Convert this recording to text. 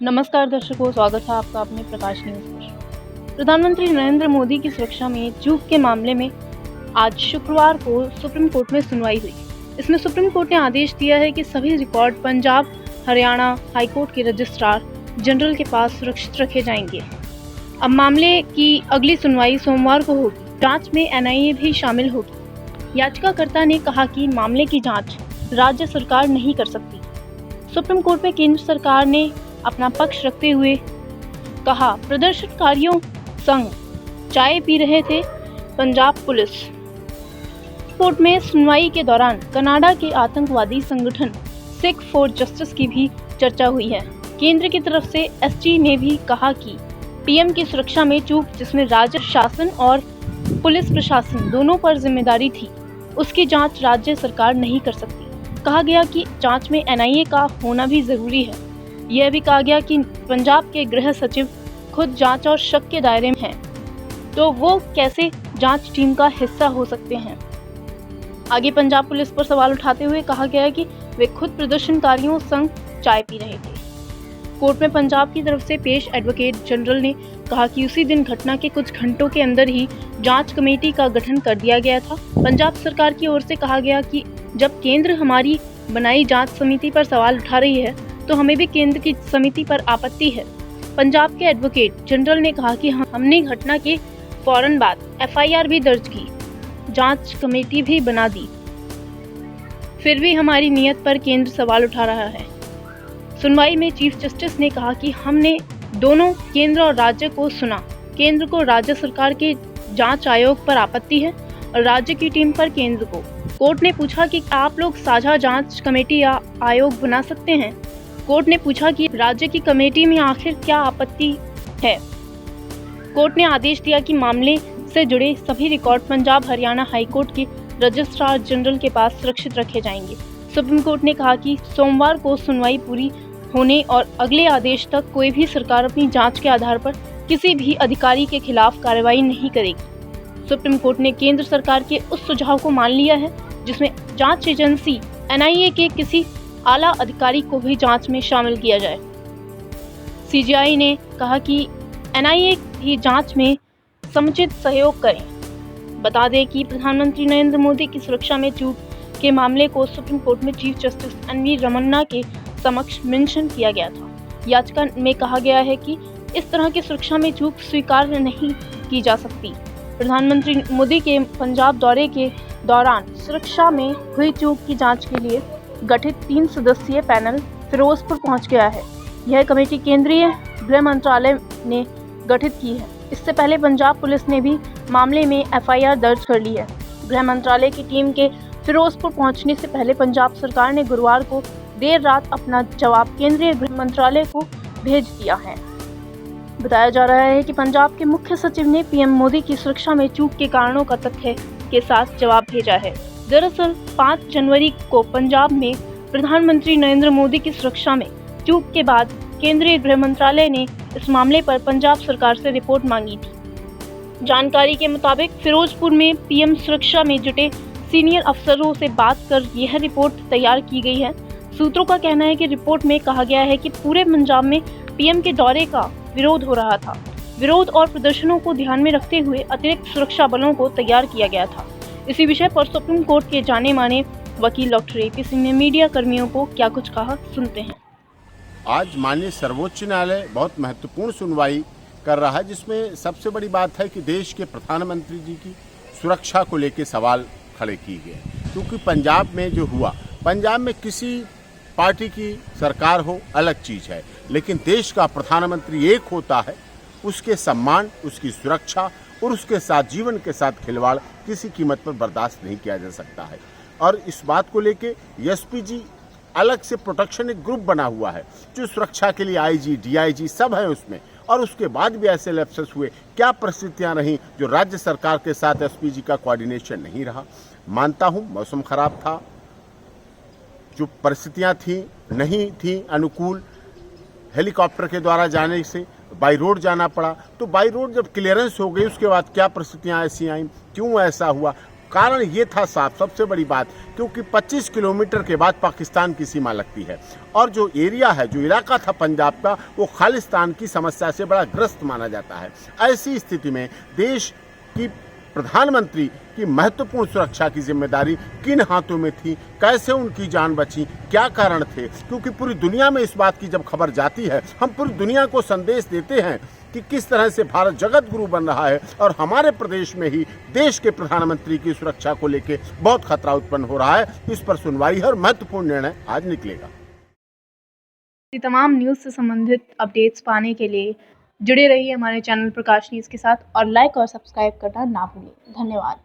नमस्कार दर्शकों, स्वागत है आपका अपने प्रकाश न्यूज पर। प्रधानमंत्री नरेंद्र मोदी की सुरक्षा में चूक के मामले में आज शुक्रवार को सुप्रीम कोर्ट में सुनवाई हुई। इसमें सुप्रीम कोर्ट ने आदेश दिया है कि सभी रिकॉर्ड पंजाब हरियाणा हाईकोर्ट के रजिस्ट्रार जनरल के पास सुरक्षित रखे जाएंगे। अब मामले की अगली सुनवाई सोमवार को होगी। जांच में एनआईए भी शामिल होगी। याचिकाकर्ता ने कहा कि मामले की जांच राज्य सरकार नहीं कर सकती। सुप्रीम कोर्ट में केंद्र सरकार ने अपना पक्ष रखते हुए कहा, प्रदर्शनकारियों संग चाय पी रहे थे पंजाब पुलिस। कोर्ट में सुनवाई के दौरान कनाडा के आतंकवादी संगठन सिख फॉर जस्टिस की भी चर्चा हुई है। केंद्र की तरफ से एसजी ने भी कहा कि पीएम की सुरक्षा में चूक जिसमें राज्य शासन और पुलिस प्रशासन दोनों पर जिम्मेदारी थी, उसकी जांच राज्य सरकार नहीं कर सकती। कहा गया कि जांच में एनआईए का होना भी जरूरी है। यह भी कहा गया कि पंजाब के गृह सचिव खुद जांच और शक के दायरे में हैं, तो वो कैसे जांच टीम का हिस्सा हो सकते हैं। आगे पंजाब पुलिस पर सवाल उठाते हुए कहा गया कि वे खुद प्रदर्शनकारियों संग चाय पी रहे थे। कोर्ट में पंजाब की तरफ से पेश एडवोकेट जनरल ने कहा कि उसी दिन घटना के कुछ घंटों के अंदर ही जांच कमेटी का गठन कर दिया गया था। पंजाब सरकार की ओर से कहा गया कि जब केंद्र हमारी बनाई जांच समिति पर सवाल उठा रही है, तो हमें भी केंद्र की समिति पर आपत्ति है। पंजाब के एडवोकेट जनरल ने कहा कि हमने घटना के फौरन बाद एफआईआर भी दर्ज की, जांच कमेटी भी बना दी, फिर भी हमारी नीयत पर केंद्र सवाल उठा रहा है। सुनवाई में चीफ जस्टिस ने कहा कि हमने दोनों केंद्र और राज्य को सुना। केंद्र को राज्य सरकार के जांच आयोग पर आपत्ति है और राज्य की टीम पर केंद्र को। कोर्ट ने पूछा कि आप लोग साझा जांच कमेटी या आयोग बना सकते हैं। कोर्ट ने पूछा कि राज्य की कमेटी में आखिर क्या आपत्ति है। कोर्ट ने आदेश दिया कि मामले से जुड़े सभी रिकॉर्ड पंजाब हरियाणा हाईकोर्ट के रजिस्ट्रार जनरल के पास सुरक्षित रखे जाएंगे। सुप्रीम कोर्ट ने कहा कि सोमवार को सुनवाई पूरी होने और अगले आदेश तक कोई भी सरकार अपनी जांच के आधार पर किसी भी अधिकारी के खिलाफ कार्रवाई नहीं करेगी। सुप्रीम कोर्ट ने केंद्र सरकार के उस सुझाव को मान लिया है जिसमें जांच एजेंसी एनआईए के किसी आला अधिकारी को भी जांच में शामिल किया जाए। सीजीआई ने कहा कि एनआईए की जांच में समुचित सहयोग करें। बता दें कि प्रधानमंत्री नरेंद्र मोदी की सुरक्षा में चूक के मामले को सुप्रीम कोर्ट में चीफ जस्टिस एनवी रमन्ना के समक्ष मेंशन किया गया था। याचिका में कहा गया है कि इस तरह की सुरक्षा में चूक स्वीकार्य नहीं की जा सकती। प्रधानमंत्री मोदी के पंजाब दौरे के दौरान सुरक्षा में हुई चूक की जांच के लिए गठित 3 सदस्यीय पैनल फिरोजपुर पहुंच गया है। यह कमेटी केंद्रीय गृह मंत्रालय ने गठित की है। इससे पहले पंजाब पुलिस ने भी मामले में एफआईआर दर्ज कर ली है। गृह मंत्रालय की टीम के फिरोजपुर पहुंचने से पहले पंजाब सरकार ने गुरुवार को देर रात अपना जवाब केंद्रीय गृह मंत्रालय को भेज दिया है। बताया जा रहा है कि पंजाब के मुख्य सचिव ने पीएम मोदी की सुरक्षा में चूक के कारणों का तथ्य के साथ जवाब भेजा है। दरअसल 5 जनवरी को पंजाब में प्रधानमंत्री नरेंद्र मोदी की सुरक्षा में चूक के बाद केंद्रीय गृह मंत्रालय ने इस मामले पर पंजाब सरकार से रिपोर्ट मांगी थी। जानकारी के मुताबिक फिरोजपुर में पीएम सुरक्षा में जुटे सीनियर अफसरों से बात कर यह रिपोर्ट तैयार की गई है। सूत्रों का कहना है कि रिपोर्ट में कहा गया है कि पूरे पंजाब में पीएम के दौरे का विरोध हो रहा था। विरोध और प्रदर्शनों को ध्यान में रखते हुए अतिरिक्त सुरक्षा बलों को तैयार किया गया था। इसी विषय पर सुप्रीम कोर्ट के जाने माने वकील डॉक्टर एपी सिंह ने मीडिया कर्मियों को क्या कुछ कहा, सुनते हैं। आज माननीय सर्वोच्च न्यायालय बहुत महत्वपूर्ण सुनवाई कर रहा है, जिसमें सबसे बड़ी बात है कि देश के प्रधानमंत्री जी की सुरक्षा को लेकर सवाल खड़े किए गए। क्योंकि पंजाब में जो हुआ, पंजाब में किसी पार्टी की सरकार हो अलग चीज़ है, लेकिन देश का प्रधानमंत्री एक होता है, उसके सम्मान, उसकी सुरक्षा और उसके साथ जीवन के साथ खिलवाड़ किसी कीमत पर बर्दाश्त नहीं किया जा सकता है। और इस बात को लेके एसपीजी अलग से प्रोटेक्शन एक ग्रुप बना हुआ है जो सुरक्षा के लिए आईजी, डीआईजी सब है उसमें। और उसके बाद भी ऐसे लैप्सेस हुए, क्या परिस्थितियां रहीं जो राज्य सरकार के साथ एसपीजी का कोऑर्डिनेशन नहीं रहा। मानता हूं मौसम खराब था, जो परिस्थितियां थी नहीं थी अनुकूल, हेलीकॉप्टर के द्वारा जाने से बाई रोड जाना पड़ा। तो बाई रोड जब क्लियरेंस हो गई उसके बाद क्या परिस्थितियां ऐसी आईं, क्यों ऐसा हुआ, कारण ये था साफ, सबसे बड़ी बात, क्योंकि 25 किलोमीटर के बाद पाकिस्तान की सीमा लगती है और जो एरिया है, जो इलाका था पंजाब का, वो खालिस्तान की समस्या से बड़ा ग्रस्त माना जाता है। ऐसी स्थिति में देश की प्रधानमंत्री की महत्वपूर्ण सुरक्षा की जिम्मेदारी किन हाथों में थी, कैसे उनकी जान बची, क्या कारण थे, क्योंकि पूरी दुनिया में इस बात की जब खबर जाती है, हम पूरी दुनिया को संदेश देते हैं कि किस तरह से भारत जगत गुरु बन रहा है और हमारे प्रदेश में ही देश के प्रधानमंत्री की सुरक्षा को लेकर बहुत खतरा उत्पन्न हो रहा है। इस पर सुनवाई है और महत्वपूर्ण निर्णय आज निकलेगा। तमाम न्यूज़ से संबंधित अपडेट्स पाने के लिए जुड़े रहिए हमारे चैनल प्रकाश न्यूज़ के साथ और लाइक और सब्सक्राइब करना ना भूलें। धन्यवाद।